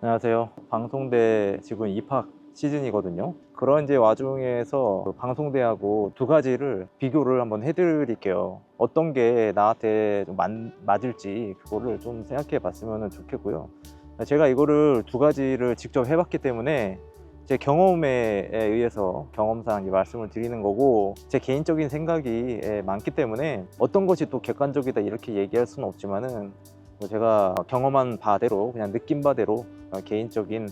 안녕하세요. 방송대 지금 입학 시즌이거든요. 그런 이제 와중에서 그 방송대하고 두 가지를 비교를 한번 해드릴게요. 어떤 게 나한테 좀 맞을지 그거를 좀 생각해 봤으면 좋겠고요. 제가 이거를 두 가지를 직접 해봤기 때문에 제 경험에 의해서 경험상 말씀을 드리는 거고, 제 개인적인 생각이 많기 때문에 어떤 것이 또 객관적이다 이렇게 얘기할 수는 없지만은, 제가 경험한 바대로 그냥 느낀 바대로 개인적인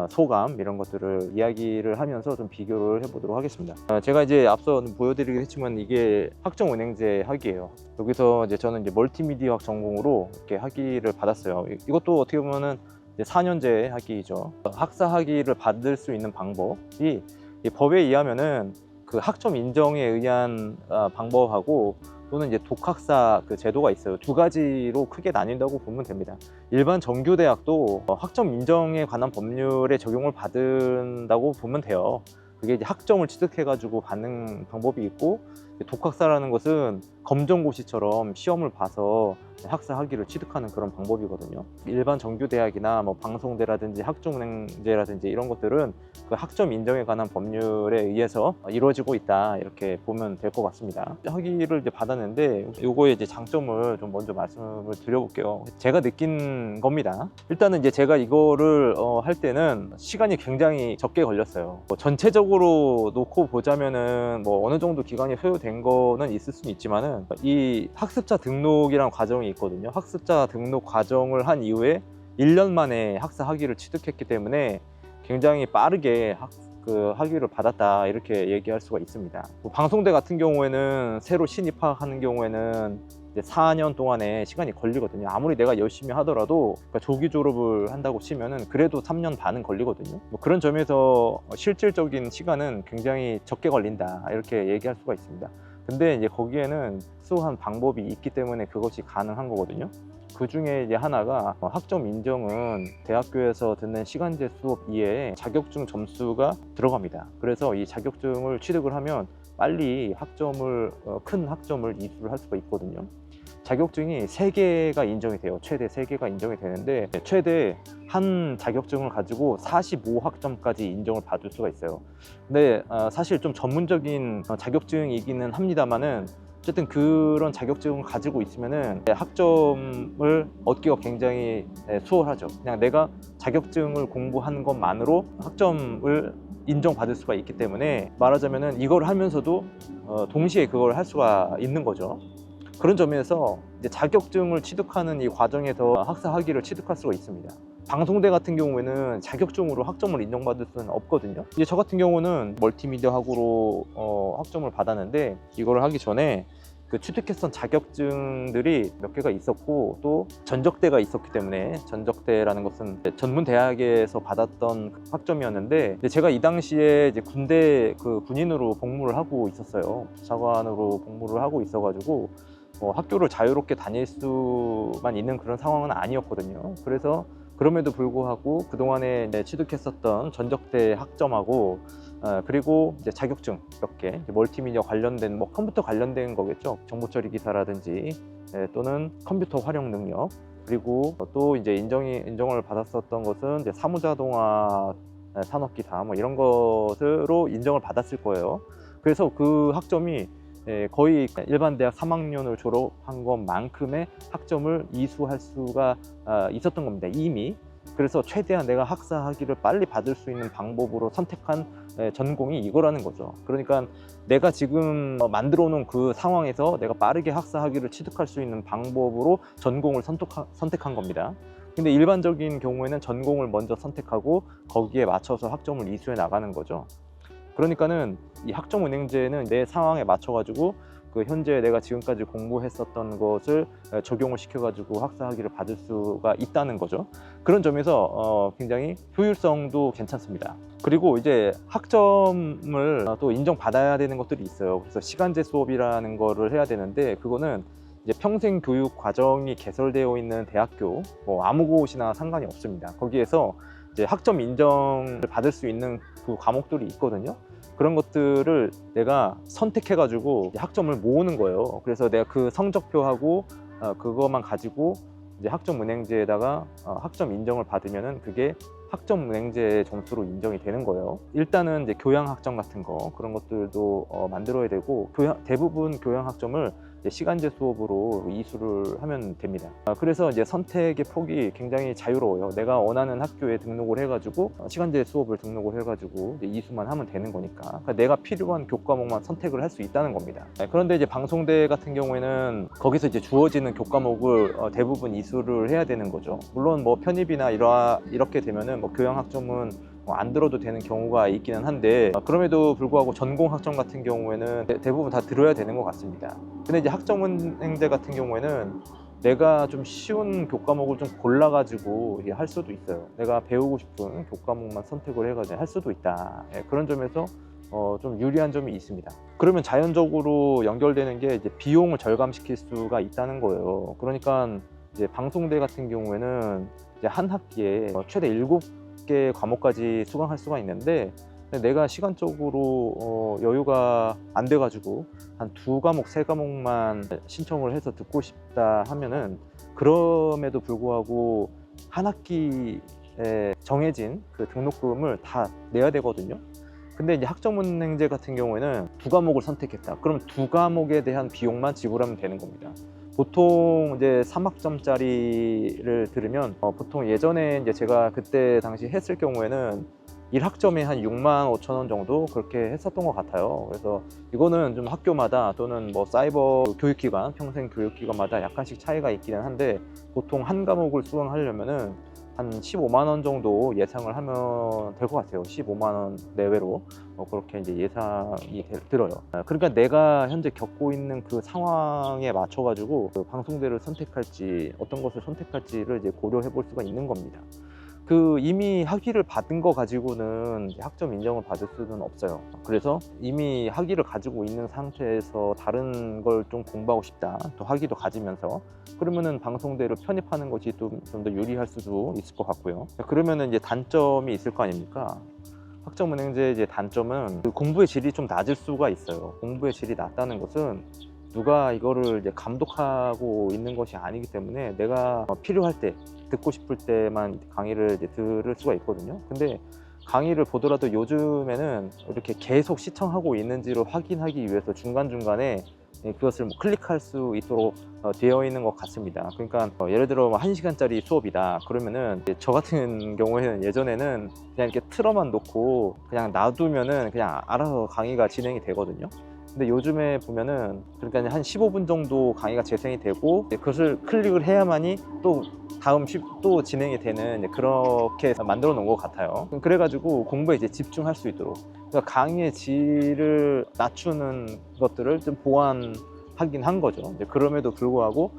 소감 이런 것들을 이야기를 하면서 좀 비교를 해보도록 하겠습니다. 제가 이제 앞서 보여드리긴 했지만 이게 학점은행제 학위예요. 여기서 이제 저는 이제 멀티미디어 학 전공으로 이렇게 학위를 받았어요. 이것도 어떻게 보면은 이제 4년제 학위죠. 학사 학위를 받을 수 있는 방법이 이 법에 의하면은 그 학점 인정에 의한 방법하고, 또는 이제 독학사 그 제도가 있어요. 두 가지로 크게 나뉜다고 보면 됩니다. 일반 정규대학도 학점 인정에 관한 법률에 적용을 받는다고 보면 돼요. 그게 이제 학점을 취득해가지고 받는 방법이 있고, 독학사라는 것은 검정고시처럼 시험을 봐서 학사 학위를 취득하는 그런 방법이거든요. 일반 정규대학이나 뭐 방송대라든지 학점은행제라든지 이런 것들은 그 학점 인정에 관한 법률에 의해서 이루어지고 있다, 이렇게 보면 될 것 같습니다. 학위를 이제 받았는데 요거의 이제 장점을 좀 먼저 말씀을 드려볼게요. 제가 느낀 겁니다. 일단은 이제 제가 이거를 할 때는 시간이 굉장히 적게 걸렸어요. 뭐 전체적으로 놓고 보자면은 뭐 어느 정도 기간이 소요된 거는 있을 수는 있지만은, 이 학습자 등록이라는 과정이 있거든요. 학습자 등록 과정을 한 이후에 1년 만에 학사 학위를 취득했기 때문에 굉장히 빠르게 학위를 받았다, 이렇게 얘기할 수가 있습니다. 방송대 같은 경우에는 새로 신입학하는 경우에는 이제 4년 동안의 시간이 걸리거든요. 아무리 내가 열심히 하더라도, 그러니까 조기 졸업을 한다고 치면은 그래도 3년 반은 걸리거든요. 뭐 그런 점에서 실질적인 시간은 굉장히 적게 걸린다, 이렇게 얘기할 수가 있습니다. 근데 이제 거기에는 특수한 방법이 있기 때문에 그것이 가능한 거거든요. 그 중에 이제 하나가, 학점 인정은 대학교에서 듣는 시간제 수업 이외에 자격증 점수가 들어갑니다. 그래서 이 자격증을 취득을 하면 빨리 큰 학점을 이수를 할 수가 있거든요. 자격증이 3개가 인정이 돼요. 최대 3개가 인정이 되는데, 최대 한 자격증을 가지고 45학점까지 인정을 받을 수가 있어요. 근데 사실 좀 전문적인 자격증이기는 합니다만은, 어쨌든 그런 자격증을 가지고 있으면은 학점을 얻기가 굉장히 수월하죠. 그냥 내가 자격증을 공부한 것만으로 학점을 인정받을 수가 있기 때문에, 말하자면은 이걸 하면서도 동시에 그걸 할 수가 있는 거죠. 그런 점에서 이제 자격증을 취득하는 이 과정에서 학사 학위를 취득할 수가 있습니다. 방송대 같은 경우에는 자격증으로 학점을 인정받을 수는 없거든요. 이제 저 같은 경우는 멀티미디어 학으로 학점을 받았는데, 이걸 하기 전에 그 취득했던 자격증들이 몇 개가 있었고, 또 전적대가 있었기 때문에, 전적대라는 것은 전문 대학에서 받았던 학점이었는데, 제가 이 당시에 이제 군대 군인으로 복무를 하고 있었어요. 사관으로 복무를 하고 있어가지고 학교를 자유롭게 다닐 수만 있는 그런 상황은 아니었거든요. 그래서 그럼에도 불구하고 그동안에 취득했었던 전적대 학점하고, 그리고 이제 자격증 몇 개, 멀티미디어 관련된, 뭐 컴퓨터 관련된 거겠죠. 정보 처리 기사라든지 또는 컴퓨터 활용 능력, 그리고 또 이제 인정을 받았었던 것은 이제 사무자동화 산업기사, 뭐 이런 것으로 인정을 받았을 거예요. 그래서 그 학점이 거의 일반 대학 3학년을 졸업한 것만큼의 학점을 이수할 수가 있었던 겁니다, 이미. 그래서 최대한 내가 학사 학위를 빨리 받을 수 있는 방법으로 선택한 전공이 이거라는 거죠. 그러니까 내가 지금 만들어 놓은 그 상황에서 내가 빠르게 학사 학위를 취득할 수 있는 방법으로 전공을 선택한 겁니다. 근데 일반적인 경우에는 전공을 먼저 선택하고 거기에 맞춰서 학점을 이수해 나가는 거죠. 그러니까는 이 학점은행제는 내 상황에 맞춰가지고 그 현재 내가 지금까지 공부했었던 것을 적용을 시켜가지고 학사 학위를 받을 수가 있다는 거죠. 그런 점에서 굉장히 효율성도 괜찮습니다. 그리고 이제 학점을 또 인정받아야 되는 것들이 있어요. 그래서 시간제 수업이라는 거를 해야 되는데, 그거는 이제 평생 교육 과정이 개설되어 있는 대학교, 뭐 아무 곳이나 상관이 없습니다. 거기에서 이제 학점 인정을 받을 수 있는 그 과목들이 있거든요. 그런 것들을 내가 선택해가지고 학점을 모으는 거예요. 그래서 내가 그 성적표하고 그것만 가지고 이제 학점은행제에다가 학점 인정을 받으면은 그게 학점은행제 점수로 인정이 되는 거예요. 일단은 이제 교양학점 같은 거 그런 것들도 만들어야 되고 대부분 교양학점을 시간제 수업으로 이수를 하면 됩니다. 그래서 이제 선택의 폭이 굉장히 자유로워요. 내가 원하는 학교에 등록을 해가지고 시간제 수업을 등록을 해가지고 이제 이수만 하면 되는 거니까. 그러니까 내가 필요한 교과목만 선택을 할 수 있다는 겁니다. 그런데 이제 방송대 같은 경우에는 거기서 이제 주어지는 교과목을 대부분 이수를 해야 되는 거죠. 물론 뭐 편입이나 이렇게 되면은 뭐 교양학점은 안 들어도 되는 경우가 있기는 한데 그럼에도 불구하고 전공학점 같은 경우에는 대부분 다 들어야 되는 것 같습니다. 근데 이제 학점은행제 같은 경우에는 내가 좀 쉬운 교과목을 좀 골라가지고 할 수도 있어요. 내가 배우고 싶은 교과목만 선택을 해가지고 할 수도 있다. 그런 점에서 좀 유리한 점이 있습니다. 그러면 자연적으로 연결되는 게 이제 비용을 절감시킬 수가 있다는 거예요. 그러니까 이제 방송대 같은 경우에는 이제 한 학기에 최대 7개 과목까지 수강할 수가 있는데 내가 시간적으로 여유가 안 돼가지고 한 2과목, 3과목만 신청을 해서 듣고 싶다 하면은 그럼에도 불구하고 한 학기에 정해진 그 등록금을 다 내야 되거든요. 근데 이제 학점은행제 같은 경우에는 2과목을 선택했다. 그럼 2과목에 대한 비용만 지불하면 되는 겁니다. 보통 이제 3학점짜리를 들으면 보통 예전에 이제 제가 그때 당시 했을 경우에는 1학점에 한 6만 5천 원 정도 그렇게 했었던 것 같아요. 그래서 이거는 좀 학교마다 또는 뭐 사이버 교육기관, 평생 교육기관마다 약간씩 차이가 있기는 한데 보통 한 과목을 수강하려면은 한 15만 원 정도 예상을 하면 될 것 같아요. 15만 원 내외로 그렇게 이제 예상이 들어요. 그러니까 내가 현재 겪고 있는 그 상황에 맞춰 가지고 그 방송대를 선택할지 어떤 것을 선택할지를 이제 고려해 볼 수가 있는 겁니다. 그 이미 학위를 받은 거 가지고는 학점 인정을 받을 수는 없어요. 그래서 이미 학위를 가지고 있는 상태에서 다른 걸 좀 공부하고 싶다, 또 학위도 가지면서 그러면은 방송대를 편입하는 것이 좀 더 유리할 수도 있을 것 같고요. 그러면은 이제 단점이 있을 거 아닙니까? 학점은행제 이제 단점은 그 공부의 질이 좀 낮을 수가 있어요. 공부의 질이 낮다는 것은 누가 이거를 이제 감독하고 있는 것이 아니기 때문에 내가 필요할 때 듣고 싶을 때만 강의를 이제 들을 수가 있거든요. 근데 강의를 보더라도 요즘에는 이렇게 계속 시청하고 있는지를 확인하기 위해서 중간중간에 그것을 뭐 클릭할 수 있도록 되어 있는 것 같습니다. 그러니까 예를 들어 1시간짜리 수업이다 그러면은 저 같은 경우에는 예전에는 그냥 이렇게 틀어만 놓고 그냥 놔두면은 그냥 알아서 강의가 진행이 되거든요. 근데 요즘에 보면은 그러니까 한 15분 정도 강의가 재생이 되고 그것을 클릭을 해야만이 또 다음 또 진행이 되는 그렇게 만들어 놓은 것 같아요. 그래가지고 공부에 이제 집중할 수 있도록 그러니까 강의의 질을 낮추는 것들을 좀 보완하긴 한 거죠. 이제 그럼에도 불구하고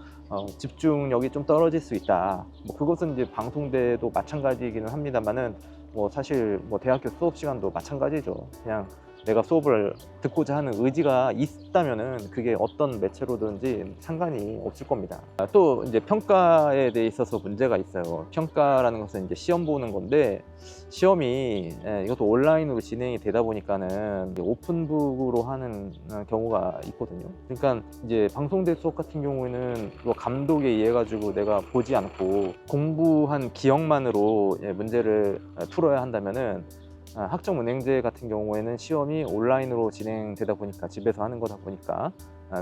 집중력이 좀 떨어질 수 있다. 뭐 그것은 이제 방송대도 마찬가지이기는 합니다만은 뭐 사실 뭐 대학교 수업 시간도 마찬가지죠. 그냥 내가 수업을 듣고자 하는 의지가 있다면은 그게 어떤 매체로든지 상관이 없을 겁니다. 또 이제 평가에 대해 있어서 문제가 있어요. 평가라는 것은 이제 시험 보는 건데 시험이 이것도 온라인으로 진행이 되다 보니까는 오픈북으로 하는 경우가 있거든요. 그러니까 이제 방송대 수업 같은 경우에는 감독에 의해 가지고 내가 보지 않고 공부한 기억만으로 문제를 풀어야 한다면은 학점은행제 같은 경우에는 시험이 온라인으로 진행되다 보니까 집에서 하는 거다 보니까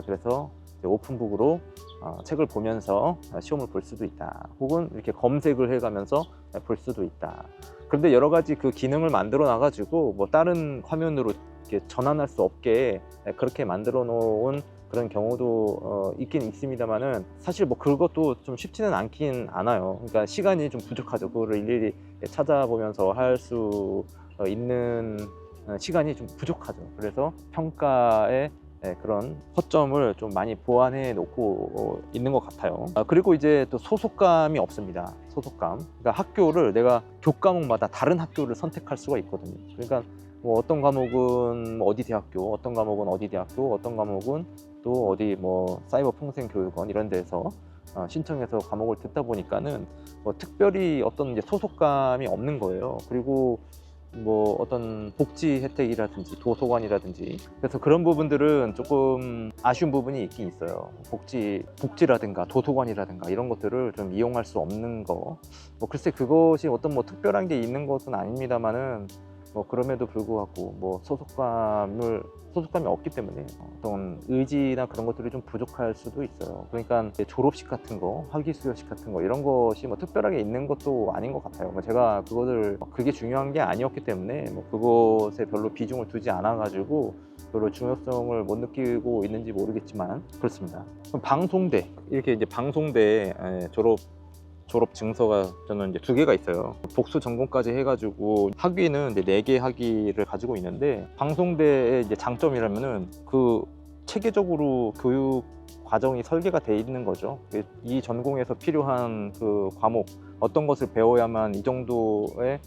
그래서 오픈북으로 책을 보면서 시험을 볼 수도 있다. 혹은 이렇게 검색을 해가면서 볼 수도 있다. 그런데 여러 가지 그 기능을 만들어 놔가지고 뭐 다른 화면으로 이렇게 전환할 수 없게 그렇게 만들어 놓은 그런 경우도 있긴 있습니다만은 사실 뭐 그것도 좀 쉽지는 않긴 않아요. 그러니까 시간이 좀 부족하죠. 그거를 일일이 찾아보면서 할 수 있는 시간이 좀 부족하죠. 그래서 평가에 그런 허점을 좀 많이 보완해 놓고 있는 것 같아요. 그리고 이제 또 소속감이 없습니다. 소속감. 그러니까 학교를 내가 교과목마다 다른 학교를 선택할 수가 있거든요. 그러니까 뭐 어떤 과목은 뭐 어디 대학교, 어떤 과목은 어디 대학교, 어떤 과목은 또 어디 뭐 사이버 평생교육원 이런 데서 신청해서 과목을 듣다 보니까는 뭐 특별히 어떤 이제 소속감이 없는 거예요. 그리고 뭐 어떤 복지 혜택이라든지 도서관이라든지, 그래서 그런 부분들은 조금 아쉬운 부분이 있긴 있어요. 복지라든가 도서관이라든가 이런 것들을 좀 이용할 수 없는 거. 뭐 글쎄 그것이 어떤 뭐 특별한 게 있는 것은 아닙니다만은, 뭐 그럼에도 불구하고 뭐 소속감이 없기 때문에 어떤 의지나 그런 것들이 좀 부족할 수도 있어요. 그러니까 이제 졸업식 같은 거, 학위수여식 같은 거 이런 것이 뭐 특별하게 있는 것도 아닌 것 같아요. 뭐 제가 그게 중요한 게 아니었기 때문에 뭐 그것에 별로 비중을 두지 않아 가지고 별로 중요성을 못 느끼고 있는지 모르겠지만 그렇습니다. 그럼 방송대, 이렇게 이제 방송대 졸업 증서가 저는 이제 2개가 있어요. 복수 전공까지 해가지고 학위는 이제 4개 학위를 가지고 있는데, 방송대의 이제 장점이라면은 그 체계적으로 교육 과정이 설계가 돼 있는 거죠. 이 전공에서 필요한 그 과목, 어떤 것을 배워야만 이 정도의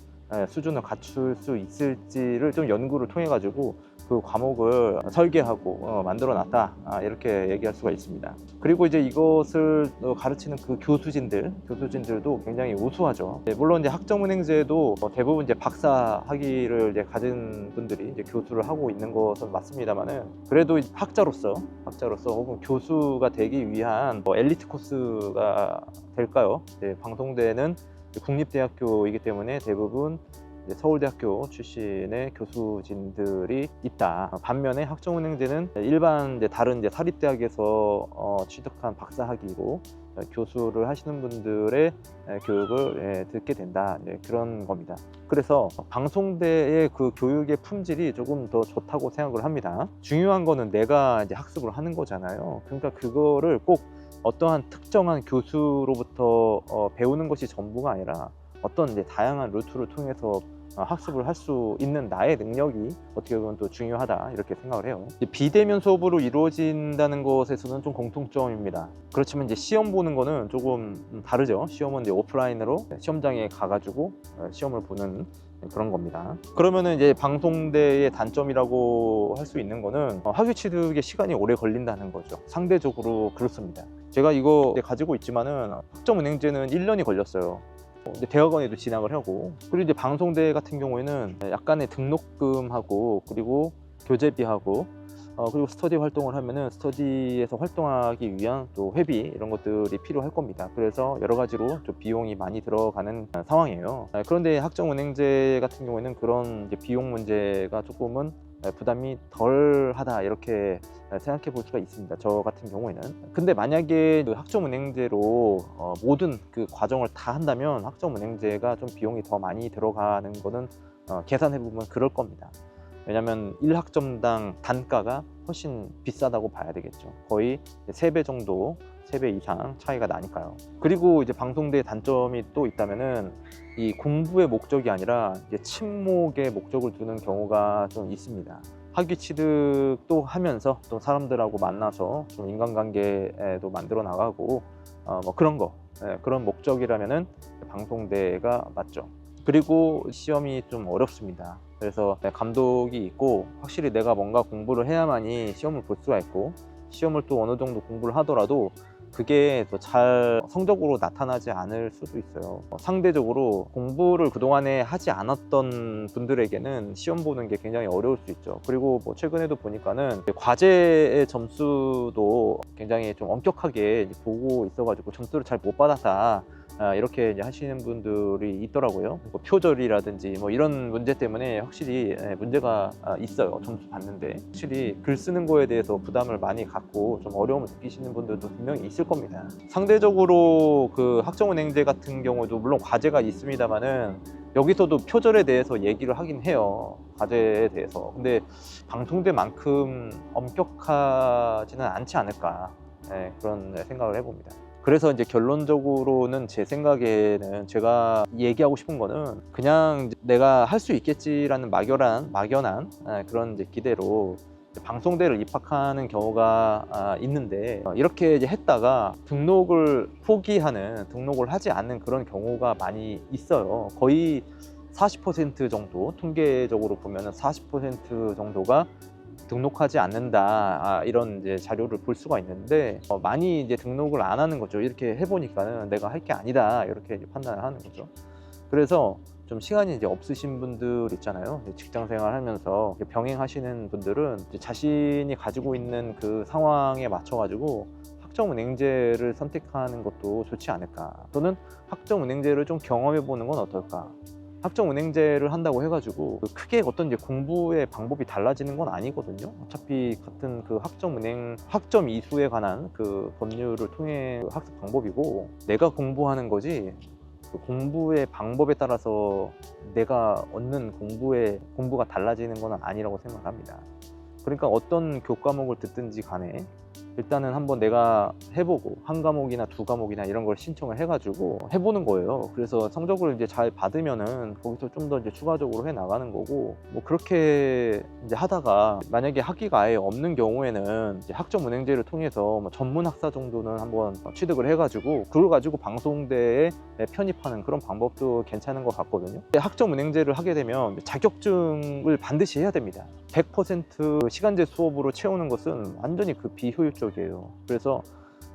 수준을 갖출 수 있을지를 좀 연구를 통해 가지고 그 과목을 설계하고 만들어 놨다, 이렇게 얘기할 수가 있습니다. 그리고 이제 이것을 가르치는 그 교수진들도 굉장히 우수하죠. 물론 이제 학점은행제도 대부분 이제 박사 학위를 이제 가진 분들이 이제 교수를 하고 있는 것은 맞습니다만은, 그래도 학자로서 혹은 교수가 되기 위한 엘리트 코스가 될까요? 방송대는 국립대학교이기 때문에 대부분 서울대학교 출신의 교수진들이 있다. 반면에 학점은행제는 일반 다른 사립대학에서 취득한 박사학위로 교수를 하시는 분들의 교육을 듣게 된다, 그런 겁니다. 그래서 방송대의 그 교육의 품질이 조금 더 좋다고 생각을 합니다. 중요한 거는 내가 이제 학습을 하는 거잖아요. 그러니까 그거를 꼭 어떠한 특정한 교수로부터 배우는 것이 전부가 아니라 어떤 다양한 루트를 통해서 학습을 할 수 있는 나의 능력이 어떻게 보면 또 중요하다, 이렇게 생각을 해요. 비대면 수업으로 이루어진다는 것에서는 좀 공통점입니다. 그렇지만 이제 시험 보는 거는 조금 다르죠. 시험은 이제 오프라인으로 시험장에 가가지고 시험을 보는 그런 겁니다. 그러면은 이제 방송대의 단점이라고 할 수 있는 거는 학위 취득에 시간이 오래 걸린다는 거죠. 상대적으로 그렇습니다. 제가 이거 가지고 있지만은 학점은행제는 1년이 걸렸어요. 이제 대학원에도 진학을 하고, 그리고 이제 방송대 같은 경우에는 약간의 등록금하고 그리고 교재비하고 그리고 스터디 활동을 하면은 스터디에서 활동하기 위한 또 회비, 이런 것들이 필요할 겁니다. 그래서 여러 가지로 좀 비용이 많이 들어가는 상황이에요. 그런데 학점은행제 같은 경우에는 그런 이제 비용 문제가 조금은 부담이 덜하다, 이렇게 생각해 볼 수가 있습니다. 저 같은 경우에는. 근데 만약에 그 학점은행제로 모든 그 과정을 다 한다면 학점은행제가 좀 비용이 더 많이 들어가는 거는 계산해 보면 그럴 겁니다. 왜냐면 1학점당 단가가 훨씬 비싸다고 봐야 되겠죠. 거의 3배 정도, 3배 이상 차이가 나니까요. 그리고 이제 방송대의 단점이 또 있다면은, 이 공부의 목적이 아니라 이제 친목의 목적을 두는 경우가 좀 있습니다. 학위 취득도 하면서 또 사람들하고 만나서 좀 인간관계도 만들어 나가고 뭐 그런 거, 그런 목적이라면은 방송대가 맞죠. 그리고 시험이 좀 어렵습니다. 그래서 감독이 있고 확실히 내가 뭔가 공부를 해야만이 시험을 볼 수가 있고, 시험을 또 어느 정도 공부를 하더라도 그게 또 잘 성적으로 나타나지 않을 수도 있어요. 상대적으로 공부를 그동안에 하지 않았던 분들에게는 시험 보는 게 굉장히 어려울 수 있죠. 그리고 뭐 최근에도 보니까는 과제의 점수도 굉장히 좀 엄격하게 보고 있어가지고 점수를 잘 못 받았다, 이렇게 이제 하시는 분들이 있더라고요. 뭐 표절이라든지 뭐 이런 문제 때문에 확실히 문제가 있어요. 점수 받는데 확실히 글 쓰는 거에 대해서 부담을 많이 갖고 좀 어려움을 느끼시는 분들도 분명히 있을 겁니다. 상대적으로 그 학점은행제 같은 경우도 물론 과제가 있습니다만은 여기서도 표절에 대해서 얘기를 하긴 해요. 과제에 대해서. 근데 방송대만큼 엄격하지는 않지 않을까, 그런 생각을 해봅니다. 그래서 이제 결론적으로는 제 생각에는, 제가 얘기하고 싶은 거는 그냥 내가 할 수 있겠지라는 막연한 그런 이제 기대로 방송대를 입학하는 경우가 있는데, 이렇게 이제 했다가 등록을 하지 않는 그런 경우가 많이 있어요. 거의 40% 정도, 통계적으로 보면 40% 정도가 등록하지 않는다, 이런 이제 자료를 볼 수가 있는데, 많이 이제 등록을 안 하는 거죠. 이렇게 해보니까는 내가 할 게 아니다, 이렇게 판단을 하는 거죠. 그래서 좀 시간이 이제 없으신 분들 있잖아요. 직장 생활하면서 병행하시는 분들은 이제 자신이 가지고 있는 그 상황에 맞춰가지고 학점은행제를 선택하는 것도 좋지 않을까. 또는 학점은행제를 좀 경험해 보는 건 어떨까. 학점은행제를 한다고 해가지고 크게 어떤 이제 공부의 방법이 달라지는 건 아니거든요. 어차피 같은 그 학점 이수에 관한 그 법률을 통해 그 학습 방법이고, 내가 공부하는 거지 그 공부의 방법에 따라서 내가 얻는 공부가 달라지는 건 아니라고 생각합니다. 그러니까 어떤 교과목을 듣든지 간에 일단은 한번 내가 해보고 한 과목이나 두 과목이나 이런 걸 신청을 해가지고 해보는 거예요. 그래서 성적을 이제 잘 받으면은 거기서 좀 더 이제 추가적으로 해 나가는 거고, 뭐 그렇게 이제 하다가 만약에 학위가 아예 없는 경우에는 이제 학점은행제를 통해서 뭐 전문 학사 정도는 한번 취득을 해가지고 그걸 가지고 방송대에 편입하는 그런 방법도 괜찮은 것 같거든요. 학점은행제를 하게 되면 자격증을 반드시 해야 됩니다. 100% 시간제 수업으로 채우는 것은 완전히 그 비효율적이에요. 그래서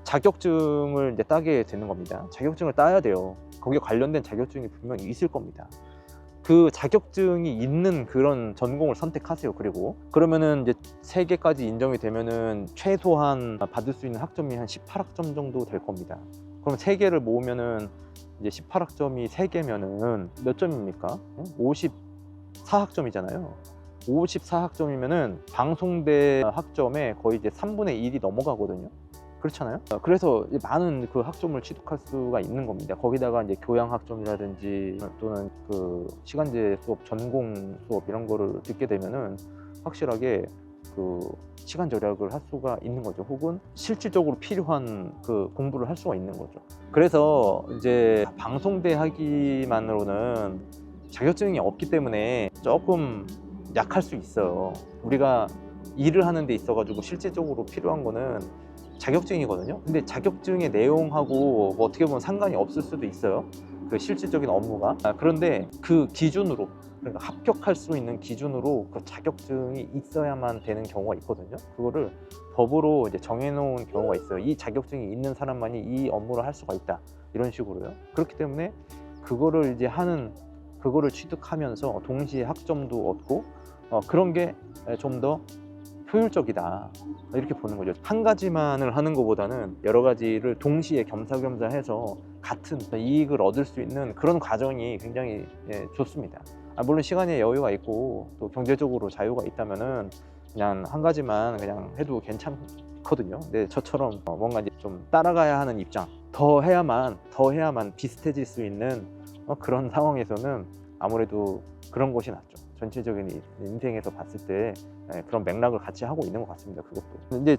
자격증을 이제 따게 되는 겁니다. 자격증을 따야 돼요. 거기에 관련된 자격증이 분명히 있을 겁니다. 그 자격증이 있는 그런 전공을 선택하세요. 그리고 그러면은 이제 3개까지 인정이 되면은 최소한 받을 수 있는 학점이 한 18학점 정도 될 겁니다. 그럼 3개를 모으면은 이제 18학점이 3개면은 몇 점입니까? 54학점이잖아요. 54학점이면은 방송대 학점에 거의 이제 3분의 1이 넘어가거든요. 그렇잖아요. 그래서 많은 그 학점을 취득할 수가 있는 겁니다. 거기다가 이제 교양 학점이라든지 또는 그 시간제 수업, 전공 수업 이런 거를 듣게 되면은 확실하게 그 시간 절약을 할 수가 있는 거죠. 혹은 실질적으로 필요한 그 공부를 할 수가 있는 거죠. 그래서 이제 방송대 학위만으로는 자격증이 없기 때문에 조금 약할 수 있어요. 우리가 일을 하는 데 있어 가지고 실질적으로 필요한 거는 자격증이거든요. 근데 자격증의 내용하고 뭐 어떻게 보면 상관이 없을 수도 있어요. 그 실질적인 업무가. 그런데 그 기준으로, 그러니까 합격할 수 있는 기준으로 그 자격증이 있어야만 되는 경우가 있거든요. 그거를 법으로 이제 정해놓은 경우가 있어요. 이 자격증이 있는 사람만이 이 업무를 할 수가 있다. 이런 식으로요. 그렇기 때문에 그거를 이제 그거를 취득하면서 동시에 학점도 얻고 그런 게 좀 더 효율적이다, 이렇게 보는 거죠. 한 가지만을 하는 것보다는 여러 가지를 동시에 겸사겸사 해서 같은 이익을 얻을 수 있는 그런 과정이 굉장히 좋습니다. 물론 시간의 여유가 있고 또 경제적으로 자유가 있다면은 그냥 한 가지만 그냥 해도 괜찮거든요. 근데 저처럼 뭔가 이제 좀 따라가야 하는 입장, 더 해야만 비슷해질 수 있는 그런 상황에서는 아무래도 그런 것이 낫죠. 전체적인 인생에서 봤을 때 그런 맥락을 같이 하고 있는 것 같습니다. 그것도. 근데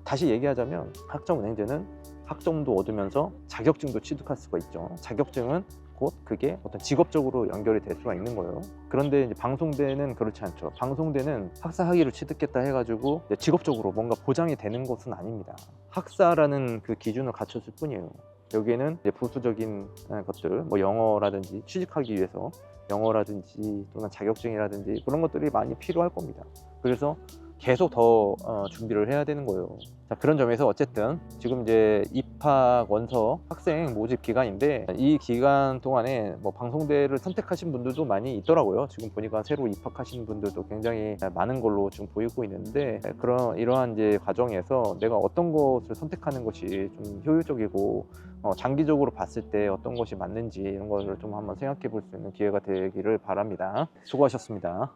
다시 얘기하자면 학점은행제는 학점도 얻으면서 자격증도 취득할 수가 있죠. 자격증은 곧 그게 어떤 직업적으로 연결이 될 수가 있는 거예요. 그런데 이제 방송대는 그렇지 않죠. 방송대는 학사 학위를 취득했다 해가지고 직업적으로 뭔가 보장이 되는 것은 아닙니다. 학사라는 그 기준을 갖췄을 뿐이에요. 여기에는 이제 부수적인 것들, 뭐 영어라든지 취직하기 위해서 영어라든지 또는 자격증이라든지 그런 것들이 많이 필요할 겁니다. 그래서 계속 더 준비를 해야 되는 거예요. 자, 그런 점에서 어쨌든 지금 이제 입학 원서 학생 모집 기간인데, 이 기간 동안에 뭐 방송대를 선택하신 분들도 많이 있더라고요. 지금 보니까 새로 입학하신 분들도 굉장히 많은 걸로 지금 보이고 있는데, 이러한 이제 과정에서 내가 어떤 것을 선택하는 것이 좀 효율적이고 장기적으로 봤을 때 어떤 것이 맞는지 이런 것을 좀 한번 생각해 볼 수 있는 기회가 되기를 바랍니다. 수고하셨습니다.